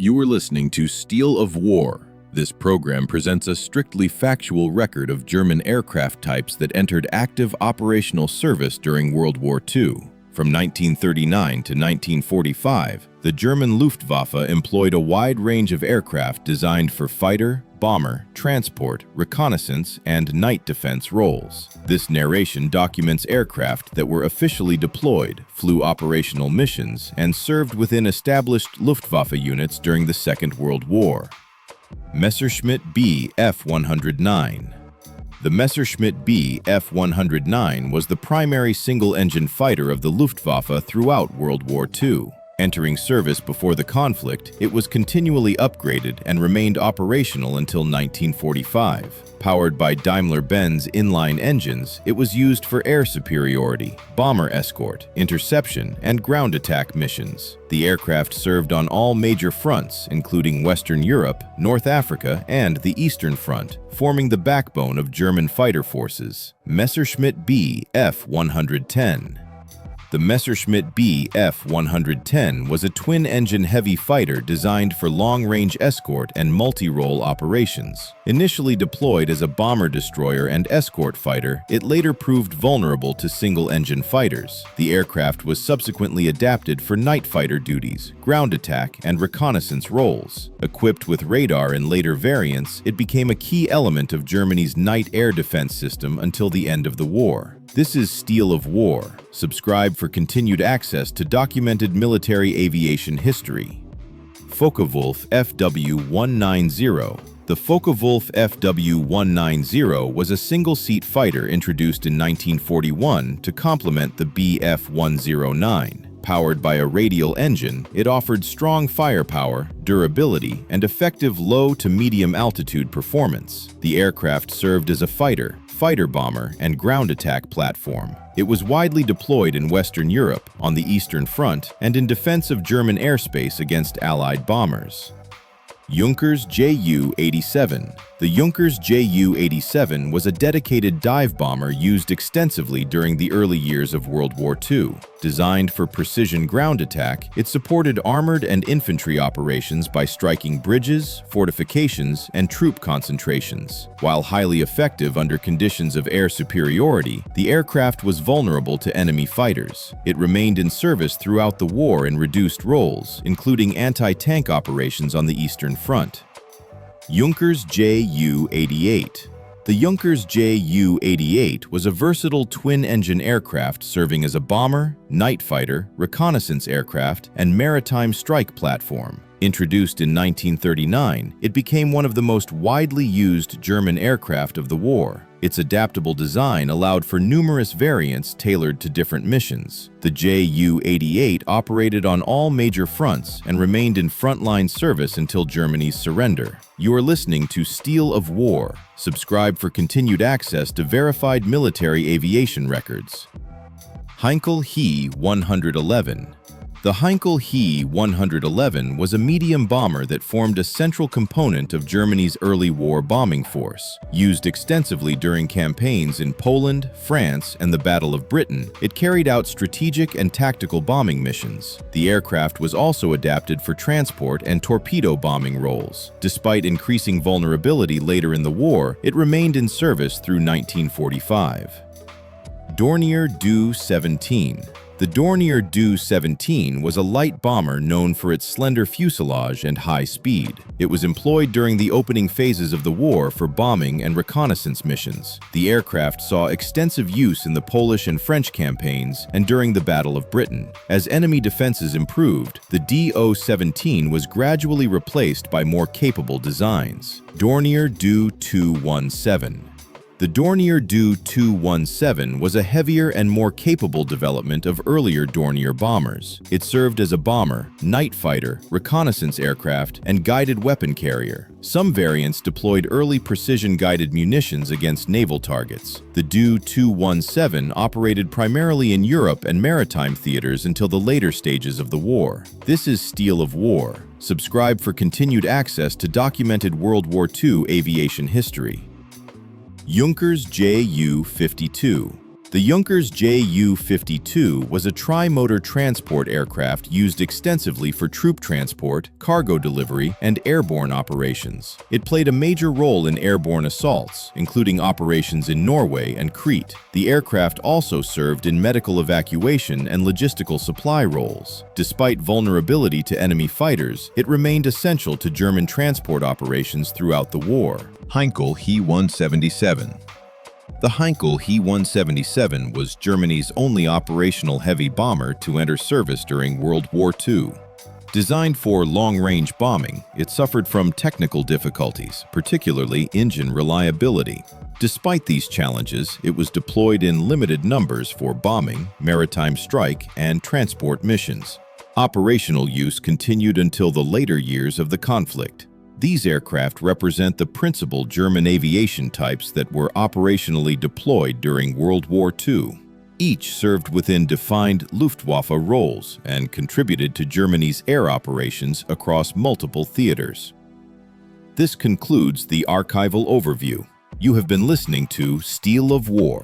You are listening to Steel of War. This program presents a strictly factual record of German aircraft types that entered active operational service during World War II. From 1939 to 1945, the German Luftwaffe employed a wide range of aircraft designed for fighter, bomber, transport, reconnaissance, and night defense roles. This narration documents aircraft that were officially deployed, flew operational missions, and served within established Luftwaffe units during the Second World War. Messerschmitt Bf 109. The Messerschmitt Bf 109 was the primary single-engine fighter of the Luftwaffe throughout World War II. Entering service before the conflict, it was continually upgraded and remained operational until 1945. Powered by Daimler-Benz inline engines, it was used for air superiority, bomber escort, interception, and ground attack missions. The aircraft served on all major fronts, including Western Europe, North Africa, and the Eastern Front, forming the backbone of German fighter forces. Messerschmitt Bf 110. The Messerschmitt Bf 110 was a twin-engine heavy fighter designed for long-range escort and multi-role operations. Initially deployed as a bomber-destroyer and escort fighter, it later proved vulnerable to single-engine fighters. The aircraft was subsequently adapted for night fighter duties, ground attack, and reconnaissance roles. Equipped with radar in later variants, it became a key element of Germany's night air defense system until the end of the war. This is Steel of War. Subscribe for continued access to documented military aviation history. Focke-Wulf Fw 190. The Focke-Wulf Fw 190 was a single-seat fighter introduced in 1941 to complement the Bf 109. Powered by a radial engine, it offered strong firepower, durability, and effective low to medium altitude performance. The aircraft served as a fighter bomber, and ground attack platform. It was widely deployed in Western Europe, on the Eastern Front, and in defense of German airspace against Allied bombers. Junkers Ju-87. The Junkers Ju-87 was a dedicated dive bomber used extensively during the early years of World War II. Designed for precision ground attack, it supported armored and infantry operations by striking bridges, fortifications, and troop concentrations. While highly effective under conditions of air superiority, the aircraft was vulnerable to enemy fighters. It remained in service throughout the war in reduced roles, including anti-tank operations on the Eastern Front. Junkers Ju-88. The Junkers Ju-88 was a versatile twin-engine aircraft serving as a bomber, night fighter, reconnaissance aircraft, and maritime strike platform. Introduced in 1939, it became one of the most widely used German aircraft of the war. Its adaptable design allowed for numerous variants tailored to different missions. The Ju-88 operated on all major fronts and remained in frontline service until Germany's surrender. You are listening to Steel of War. Subscribe for continued access to verified military aviation records. Heinkel He 111. The Heinkel He 111 was a medium bomber that formed a central component of Germany's early war bombing force. Used extensively during campaigns in Poland, France, and the Battle of Britain, it carried out strategic and tactical bombing missions. The aircraft was also adapted for transport and torpedo bombing roles. Despite increasing vulnerability later in the war, it remained in service through 1945. Dornier Do 17. The Dornier Do 17 was a light bomber known for its slender fuselage and high speed. It was employed during the opening phases of the war for bombing and reconnaissance missions. The aircraft saw extensive use in the Polish and French campaigns and during the Battle of Britain. As enemy defenses improved, the Do-17 was gradually replaced by more capable designs. Dornier Do 217. The Dornier Do 217 was a heavier and more capable development of earlier Dornier bombers. It served as a bomber, night fighter, reconnaissance aircraft, and guided weapon carrier. Some variants deployed early precision-guided munitions against naval targets. The Do 217 operated primarily in Europe and maritime theaters until the later stages of the war. This is Steel of War. Subscribe for continued access to documented World War II aviation history. Junkers Ju-52. The Junkers Ju-52 was a tri-motor transport aircraft used extensively for troop transport, cargo delivery, and airborne operations. It played a major role in airborne assaults, including operations in Norway and Crete. The aircraft also served in medical evacuation and logistical supply roles. Despite vulnerability to enemy fighters, it remained essential to German transport operations throughout the war. Heinkel He 177. The Heinkel He 177 was Germany's only operational heavy bomber to enter service during World War II. Designed for long-range bombing, it suffered from technical difficulties, particularly engine reliability. Despite these challenges, it was deployed in limited numbers for bombing, maritime strike, and transport missions. Operational use continued until the later years of the conflict. These aircraft represent the principal German aviation types that were operationally deployed during World War II. Each served within defined Luftwaffe roles and contributed to Germany's air operations across multiple theaters. This concludes the archival overview. You have been listening to Steel of War.